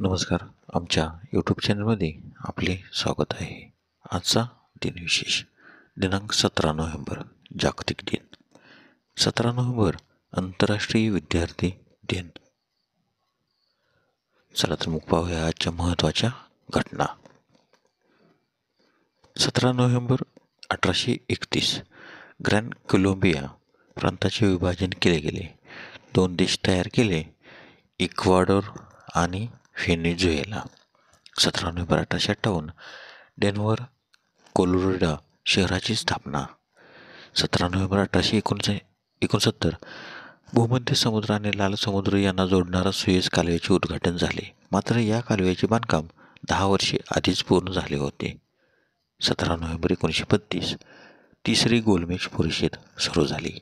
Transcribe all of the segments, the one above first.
नमस्कार. आमच्या यूट्यूब चॅनलमध्ये आपले स्वागत आहे. आजचा दिनविशेष दिनांक 17 नोव्हेंबर जागतिक दिन. 17 नोव्हेंबर आंतरराष्ट्रीय विद्यार्थी दिन. चला तर मग पाहूया आजच्या महत्त्वाच्या घटना. 17 नोव्हेंबर 1831 ग्रँड कोलंबिया प्रांताचे विभाजन केले गेले. 2 देश तयार केले, इक्वाडोर आणि व्हेनेझुएला. 17 नोव्हेंबर 1858 डेन्व्हर कोलोराडो शहराची स्थापना. 17 नोव्हेंबर 1869 भूमध्य समुद्र आणि लाल समुद्र यांना जोडणारा सुएझ कालव्याचे उद्घाटन झाले. मात्र या कालव्याचे बांधकाम 10 वर्षे आधीच पूर्ण झाले होते. 17 नोव्हेंबर 1932 तिसरी गोलमेज परिषद सुरू झाली.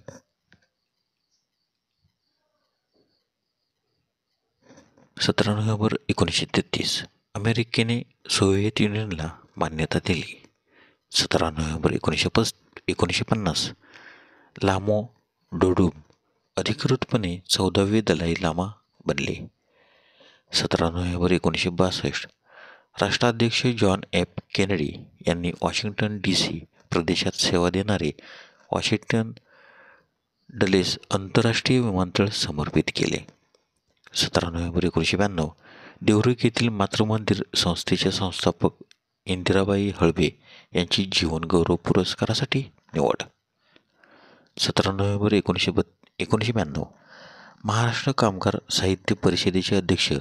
17 नोव्हेंबर 1933 अमेरिकेने सोव्हिएत युनियनला मान्यता दिली. 17 नोव्हेंबर 1950 लामो डोडुम अधिकृतपणे 14वे दलाई लामा बनले. 17 नोव्हेंबर 1962 राष्ट्राध्यक्ष जॉन एफ केनेडी यांनी वॉशिंग्टन डी.सी. प्रदेशात सेवा देणारे वॉशिंग्टन डलेस आंतरराष्ट्रीय विमानतळ समर्पित केले. 17 नोव्हेंबर 1992 देवरुख येथील मातृमंदिर संस्थेच्या संस्थापक इंदिराबाई हळबे यांची जीवन गौरव पुरस्कारासाठी निवड. 17 नोव्हेंबर 1992 महाराष्ट्र कामगार साहित्य परिषदेचे अध्यक्ष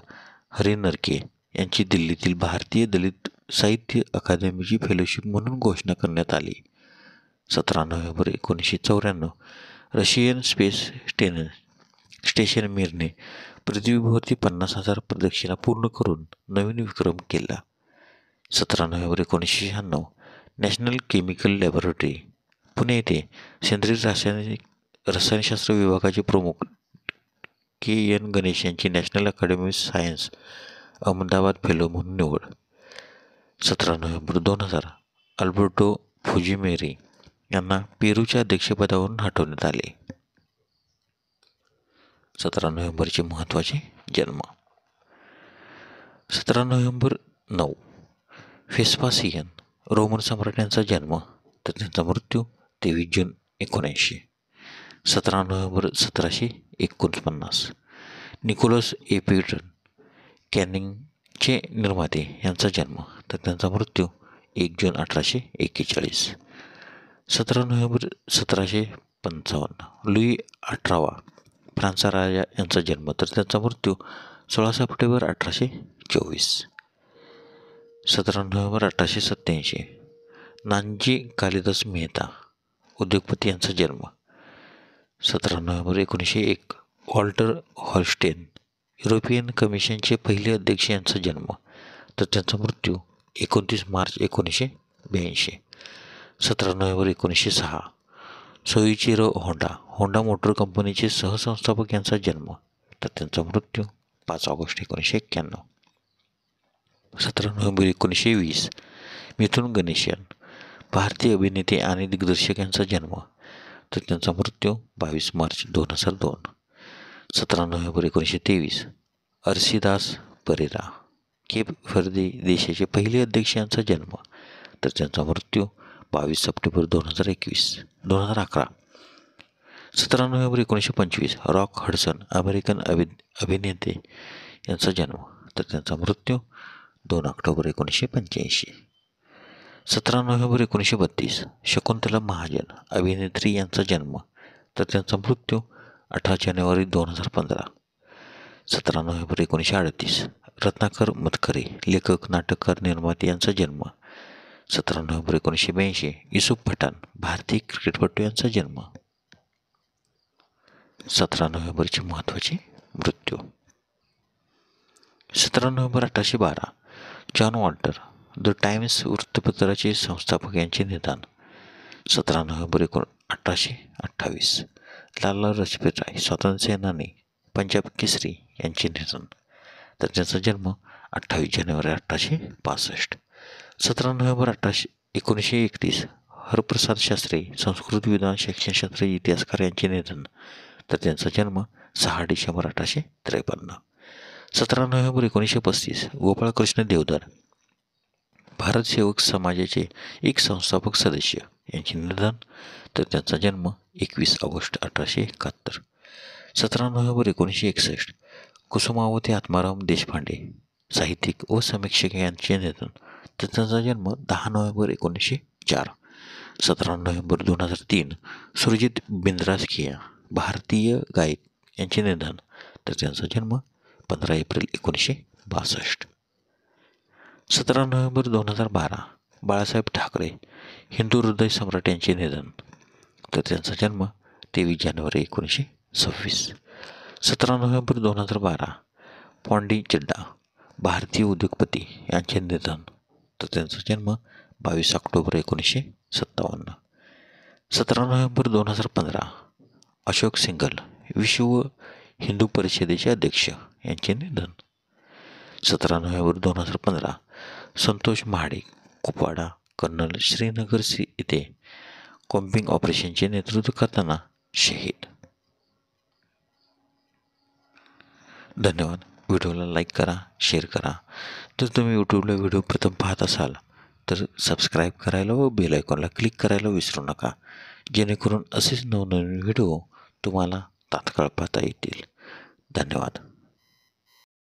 हरी नरके यांची दिल्लीतील भारतीय दलित साहित्य अकादमीची फेलोशिप म्हणून घोषणा करण्यात आली. 17 नोव्हेंबर 1994 रशियन स्पेस स्टेशन मिरने पृथ्वीभोवती 50,000 प्रदक्षिणा पूर्ण करून नवीन विक्रम केला. 17 November 1996 national chemical laboratory Pune येथे सेंद्रिय रसायनशास्त्र विभागाचे प्रमुख के.एन. गणेश यांची national academy science Ahmedabad fellow म्हणून निवड. 17 नोव्हेंबर 2000 अल्बर्टो फुजिमोरी यांना पेरूच्या अध्यक्षपदावरून हटवण्यात आले. 17 नोव्हेंबरचे महत्त्वाचे जन्म. 17 नोव्हेंबर 9 व्हेस्पासियन रोमन सम्राट यांचा जन्म तर त्यांचा मृत्यू 23 जून 1979. 17 नोव्हेंबर 1749 निकोलस एपिडन कॅनिंगचे निर्माते यांचा जन्म तर त्यांचा मृत्यू 1 जून 1841. 17 नोव्हेंबर 1755 लुई 18वा फ्रान्सचा राजा यांचा जन्म तर त्यांचा मृत्यू 16 सप्टेंबर 1824. 17 नोव्हेंबर 1887 नानजी कालिदास मेहता उद्योगपती यांचा जन्म. 17 नोव्हेंबर 1901 वॉल्टर हॉलस्टेन युरोपियन कमिशनचे पहिले अध्यक्ष यांचा जन्म तर त्यांचा मृत्यू 29 March 1982. 17 November 1906 Soichiro Honda motor कंपनीचे सहसंस्थापक यांचा जन्म तर त्यांचा मृत्यू 5 ऑगस्ट 1991. 17 नोव्हेंबर 1920 मिथुन गणेशन भारतीय अभिनेते आणि दिग्दर्शक यांचा जन्म तर त्यांचा मृत्यू 22 March 2002. 17 November 1923 अर्सिदास Pereira Cape Verde देशाचे पहिले अध्यक्ष यांचा जन्म तर त्यांचा मृत्यू 22 September 2011. 17 November 1925 rock Hudson American अभिनेते यांचा जन्म तर त्यांचा मृत्यू 2 ऑक्टोबर 1985. 17 नोव्हेंबर 1932 शकुंतला महाजन अभिनेत्री यांचा जन्म तर त्यांचा मृत्यू 18 जानेवारी 2015. 17 नोव्हेंबर 1938 रत्नाकर मतकरे लेखक नाटककार निर्माते यांचा जन्म. 17 नोव्हेंबर 1982 युसुफ पठाण भारतीय क्रिकेटपटू यांचा जन्म. 17 नोव्हेंबरचे महत्त्वाचे मृत्यू. 17 November 1812 John Walter the Times वृत्तपत्राचे संस्थापक यांचे निधन. 17 नोव्हेंबर 1828 लाला लजपत राय स्वातंत्र्य सेनानी पंजाब केसरी यांचे निधन तर त्यांचा जन्म 28 जानेवारी 1865. 17 नोव्हेंबर 1931 हरप्रसाद शास्त्री संस्कृत विद्वान शिक्षणशास्त्र इतिहासकार यांचे निधन तर त्यांचा जन्म 6 डिसेंबर 1853. 17 नोव्हेंबर 1935 गोपाळकृष्ण देवधर, भारत सेवक समाजाचे एक संस्थापक सदस्य यांचे निधन, तर त्यांचा जन्म 21 ऑगस्ट 1871. 17 नोव्हेंबर 1961 कुसुमावती आत्माराम देशपांडे, साहित्यिक व समीक्षक यांचे निधन, तर त्यांचा जन्म 10 नोव्हेंबर 1904. 17 नोव्हेंबर 2003 सुरजित बिंद्रासकिया, भारतीय गायक यांचे निधन, तर त्यांचा जन्म 15 एप्रिल 1962. 17 नोव्हेंबर 2012 बाळासाहेब ठाकरे, हिंदू हृदय सम्राट यांचे निधन, तर त्यांचा जन्म 23 जानेवारी 1926. 17 नोव्हेंबर 2012 पॉंडी चड्डा, भारतीय उद्योगपती यांचे निधन, तर त्यांचा जन्म 22 ऑक्टोबर 1957. 17 नोव्हेंबर 2015 अशोक सिंघल, विश्व हिंदू परिषदेचे अध्यक्ष यांचे निधन. 17 नोव्हेंबर 2015 संतोष महाडिक, कुपवाडा, कर्नल, श्रीनगर येथे कॉम्बिंग ऑपरेशनचे नेतृत्व करताना शहीद. धन्यवाद. व्हिडिओला लाईक करा, शेअर करा. जर तुम्ही यूट्यूबला व्हिडिओ प्रथम पाहत असाल तर सबस्क्राईब करायला व बेल आयकॉनला क्लिक करायला विसरू नका, जेणेकरून असेच नवनवीन व्हिडिओ तुम्हाला तात्काळ पाहता येतील. धन्यवाद.